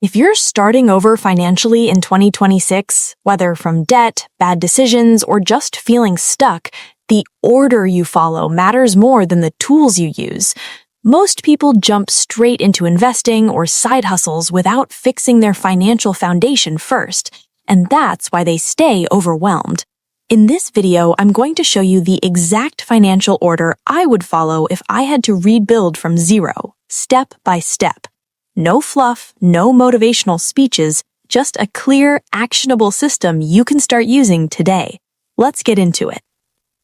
If you're starting over financially in 2026, whether from debt, bad decisions, or just feeling stuck, the order you follow matters more than the tools you use. Most people jump straight into investing or side hustles without fixing their financial foundation first, and that's why they stay overwhelmed. In this video, I'm going to show you the exact financial order I would follow if I had to rebuild from zero, step by step. No fluff, no motivational speeches, just a clear, actionable system you can start using today. Let's get into it.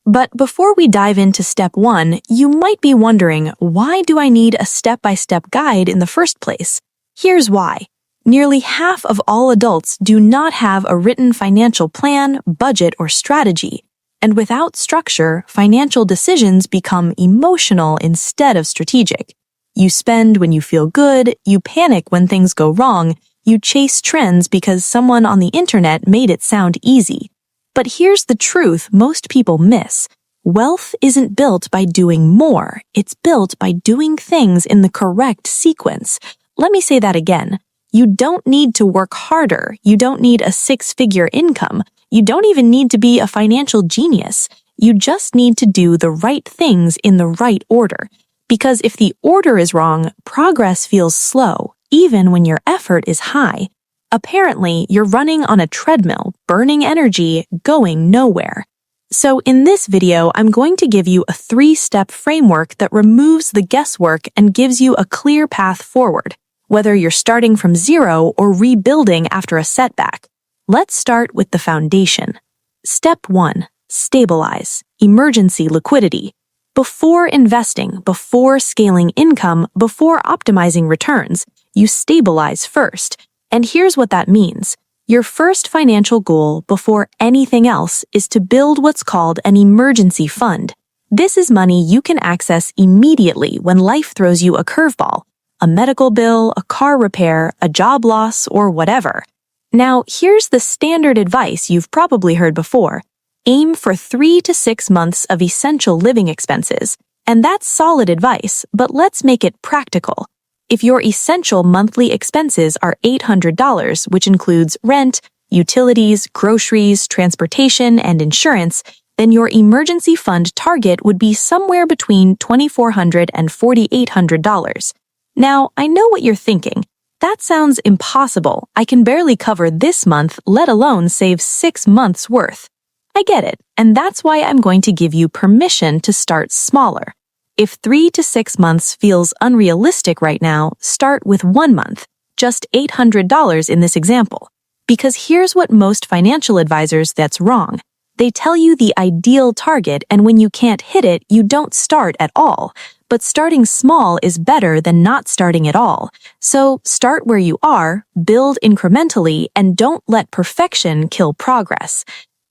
But before we dive into step 1, you might be wondering, why do I need a step-by-step guide in the first place? Here's why. Nearly half of all adults do not have a written financial plan, budget, or strategy. And without structure, financial decisions become emotional instead of strategic. You spend when you feel good, you panic when things go wrong, you chase trends because someone on the internet made it sound easy. But here's the truth most people miss. Wealth isn't built by doing more, it's built by doing things in the correct sequence. Let me say that again. You don't need to work harder, you don't need a six-figure income, you don't even need to be a financial genius. You just need to do the right things in the right order. Because if the order is wrong, progress feels slow, even when your effort is high. Apparently, you're running on a treadmill, burning energy, going nowhere. So in this video, I'm going to give you a 3-step framework that removes the guesswork and gives you a clear path forward, whether you're starting from zero or rebuilding after a setback. Let's start with the foundation. Step 1. Stabilize. Emergency liquidity. Before investing, before scaling income, before optimizing returns, you stabilize first. And here's what that means. Your first financial goal before anything else is to build what's called an emergency fund. This is money you can access immediately when life throws you a curveball, a medical bill, a car repair, a job loss, or whatever. Now, here's the standard advice you've probably heard before. Aim for 3 to 6 months of essential living expenses. And that's solid advice, but let's make it practical. If your essential monthly expenses are $800, which includes rent, utilities, groceries, transportation, and insurance, then your emergency fund target would be somewhere between $2,400 and $4,800. Now, I know what you're thinking. That sounds impossible. I can barely cover this month, let alone save 6 months' worth. I get it, and that's why I'm going to give you permission to start smaller. If 3 to 6 months feels unrealistic right now, start with 1 month, just $800 in this example. Because here's what most financial advisors that's wrong. They tell you the ideal target, and when you can't hit it, you don't start at all. But starting small is better than not starting at all. So start where you are, build incrementally, and don't let perfection kill progress.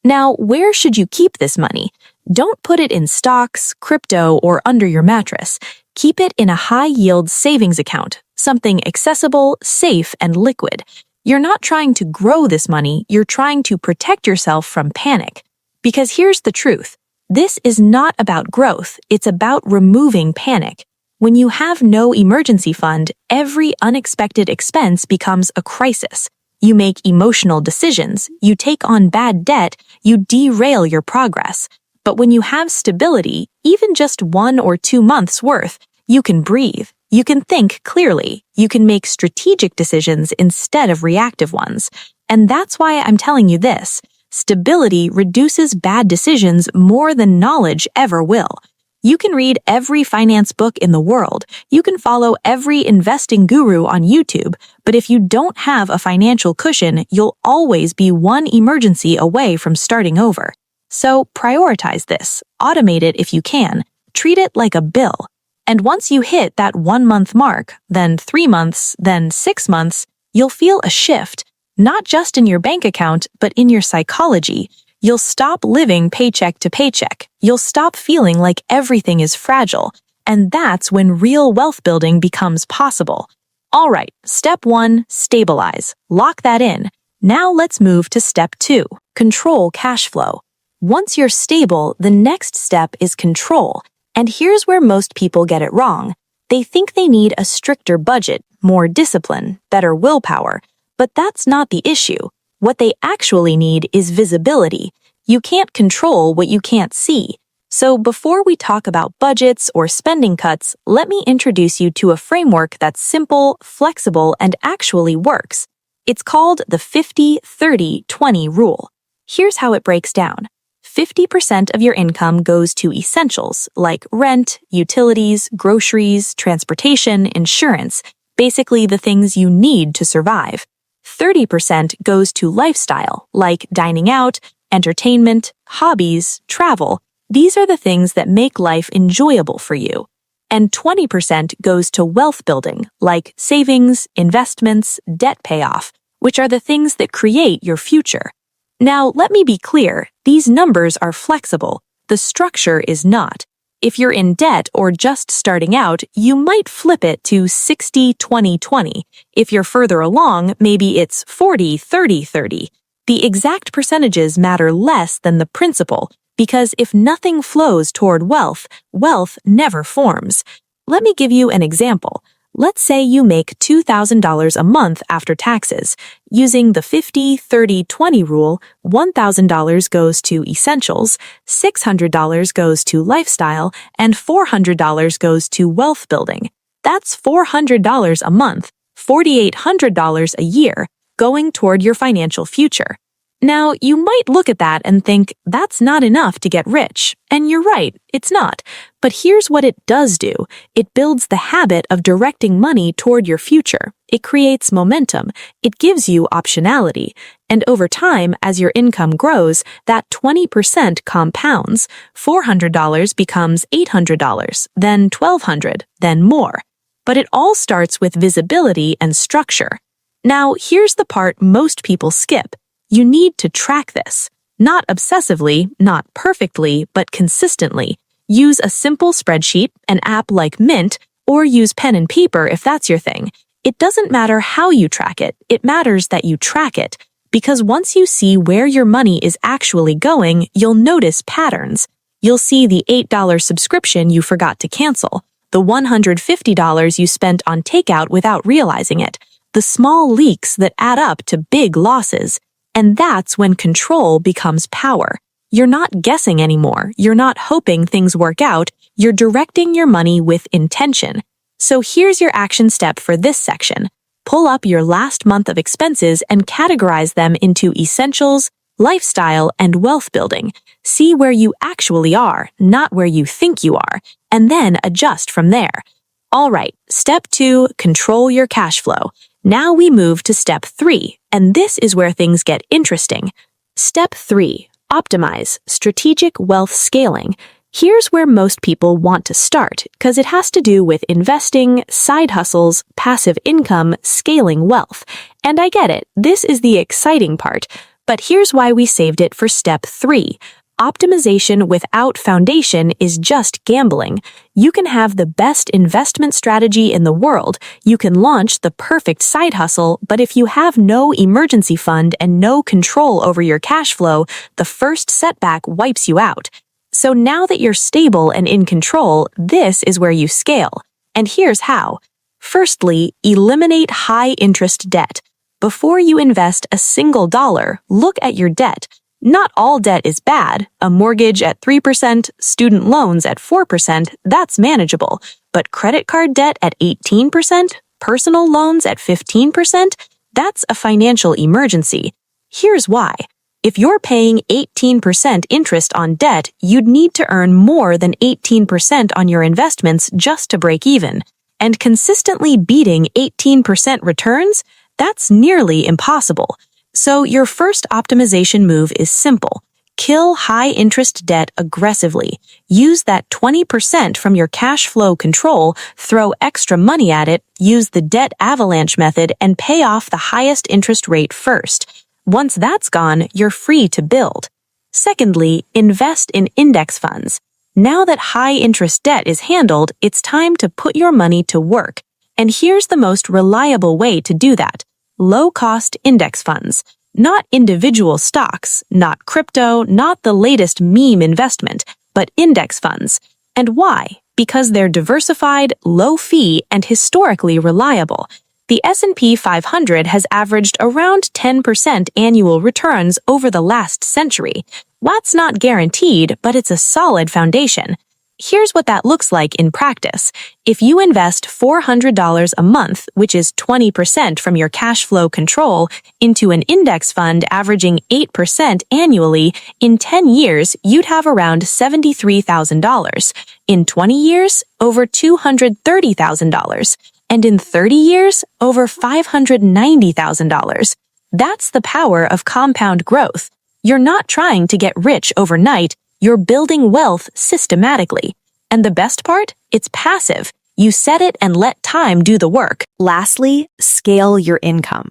Now, where should you keep this money? Don't put it in stocks, crypto, or under your mattress. Keep it in a high-yield savings account, something accessible, safe, and liquid. You're not trying to grow this money, you're trying to protect yourself from panic. Because here's the truth. This is not about growth, it's about removing panic. When you have no emergency fund, every unexpected expense becomes a crisis. You make emotional decisions, you take on bad debt, you derail your progress. But when you have stability, even just 1 or 2 months' worth, you can breathe, you can think clearly, you can make strategic decisions instead of reactive ones. And that's why I'm telling you this. Stability reduces bad decisions more than knowledge ever will. You can read every finance book in the world, you can follow every investing guru on YouTube, but if you don't have a financial cushion, you'll always be one emergency away from starting over. So prioritize this, automate it if you can, treat it like a bill. And once you hit that 1-month mark, then 3 months, then 6 months, you'll feel a shift, not just in your bank account, but in your psychology. You'll stop living paycheck to paycheck. You'll stop feeling like everything is fragile. And that's when real wealth building becomes possible. All right, step 1, stabilize. Lock that in. Now let's move to step 2, control cash flow. Once you're stable, the next step is control. And here's where most people get it wrong. They think they need a stricter budget, more discipline, better willpower, but that's not the issue. What they actually need is visibility. You can't control what you can't see. So before we talk about budgets or spending cuts, let me introduce you to a framework that's simple, flexible, and actually works. It's called the 50-30-20 rule. Here's how it breaks down. 50% of your income goes to essentials like rent, utilities, groceries, transportation, insurance, basically the things you need to survive. 30% goes to lifestyle like dining out, entertainment, hobbies, travel. These are the things that make life enjoyable for you. And 20% goes to wealth building like savings, investments, debt payoff, which are the things that create your future. Now, let me be clear, these numbers are flexible. The structure is not. If you're in debt or just starting out, you might flip it to 60-20-20. If you're further along, maybe it's 40-30-30. The exact percentages matter less than the principle, because if nothing flows toward wealth, wealth never forms. Let me give you an example. Let's say you make $2,000 a month after taxes. Using the 50-30-20 rule, $1,000 goes to essentials, $600 goes to lifestyle, and $400 goes to wealth building. That's $400 a month, $4,800 a year, going toward your financial future. Now, you might look at that and think, that's not enough to get rich. And you're right, it's not. But here's what it does do. It builds the habit of directing money toward your future. It creates momentum. It gives you optionality. And over time, as your income grows, that 20% compounds. $400 becomes $800, then $1,200, then more. But it all starts with visibility and structure. Now, here's the part most people skip. You need to track this. Not obsessively, not perfectly, but consistently. Use a simple spreadsheet, an app like Mint, or use pen and paper if that's your thing. It doesn't matter how you track it, it matters that you track it. Because once you see where your money is actually going, you'll notice patterns. You'll see the $8 subscription you forgot to cancel, the $150 you spent on takeout without realizing it, the small leaks that add up to big losses. And that's when control becomes power. You're not guessing anymore. You're not hoping things work out. You're directing your money with intention. So here's your action step for this section. Pull up your last month of expenses and categorize them into essentials, lifestyle, and wealth building. See where you actually are, not where you think you are, and then adjust from there. All right, step 2, control your cash flow. Now we move to step 3, and this is where things get interesting. Step 3, optimize, strategic wealth scaling. Here's where most people want to start, because it has to do with investing, side hustles, passive income, scaling wealth. And I get it, this is the exciting part, but here's why we saved it for step 3. Optimization without foundation is just gambling. You can have the best investment strategy in the world, you can launch the perfect side hustle, but if you have no emergency fund and no control over your cash flow, the first setback wipes you out. So now that you're stable and in control, this is where you scale. And here's how. Firstly, eliminate high-interest debt. Before you invest a single dollar, look at your debt. Not all debt is bad. A mortgage at 3%, student loans at 4%, that's manageable. But credit card debt at 18%, personal loans at 15%, that's a financial emergency. Here's why. If you're paying 18% interest on debt, you'd need to earn more than 18% on your investments just to break even. And consistently beating 18% returns? That's nearly impossible. So your first optimization move is simple. Kill high-interest debt aggressively. Use that 20% from your cash flow control, throw extra money at it, use the debt avalanche method, and pay off the highest interest rate first. Once that's gone, you're free to build. Secondly, invest in index funds. Now that high-interest debt is handled, it's time to put your money to work. And here's the most reliable way to do that. Low-cost index funds. Not individual stocks, not crypto, not the latest meme investment, but index funds. And why? because they're diversified, low-fee, and historically reliable. The S&P 500 has averaged around 10% annual returns over the last century. That's not guaranteed, but it's a solid foundation. Here's what that looks like in practice. If you invest $400 a month, which is 20% from your cash flow control, into an index fund averaging 8% annually, in 10 years, you'd have around $73,000. In 20 years, over $230,000. And in 30 years, over $590,000. That's the power of compound growth. You're not trying to get rich overnight. You're building wealth systematically. And the best part? It's passive. You set it and let time do the work. Lastly, scale your income.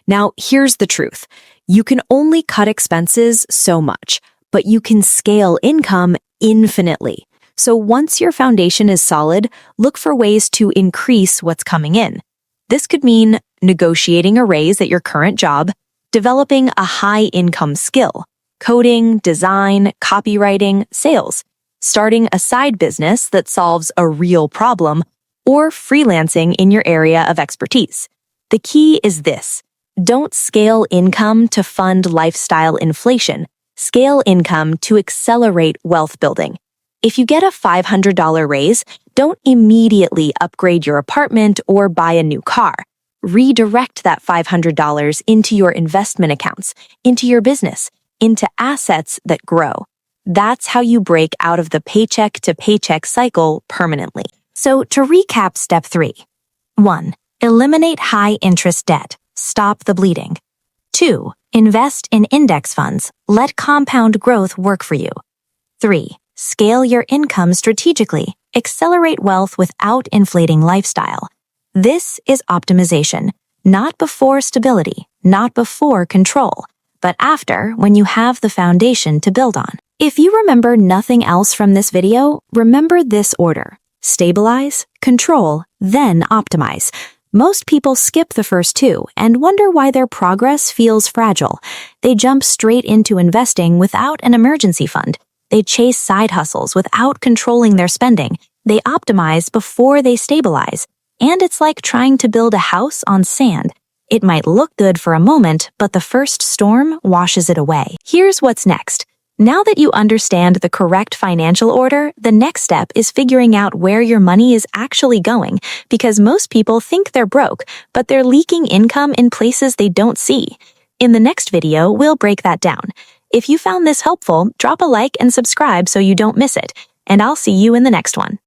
Now, here's the truth. You can only cut expenses so much, but you can scale income infinitely. So once your foundation is solid, look for ways to increase what's coming in. This could mean negotiating a raise at your current job, developing a high-income skill, coding, design, copywriting, sales, starting a side business that solves a real problem, or freelancing in your area of expertise. The key is this: don't scale income to fund lifestyle inflation. Scale income to accelerate wealth building. If you get a $500 raise, don't immediately upgrade your apartment or buy a new car. Redirect that $500 into your investment accounts, into your business, into assets that grow. That's how you break out of the paycheck-to-paycheck cycle permanently. So to recap step 3. 1. Eliminate high-interest debt. Stop the bleeding. 2. Invest in index funds. Let compound growth work for you. 3. Scale your income strategically. Accelerate wealth without inflating lifestyle. This is optimization, not before stability, not before control, but after, when you have the foundation to build on. If you remember nothing else from this video, remember this order: stabilize, control, then optimize. Most people skip the first two and wonder why their progress feels fragile. They jump straight into investing without an emergency fund. They chase side hustles without controlling their spending. They optimize before they stabilize. And it's like trying to build a house on sand. It might look good for a moment, but the first storm washes it away. Here's what's next. Now that you understand the correct financial order, the next step is figuring out where your money is actually going, because most people think they're broke, but they're leaking income in places they don't see. In the next video, we'll break that down. If you found this helpful, drop a like and subscribe so you don't miss it, and I'll see you in the next one.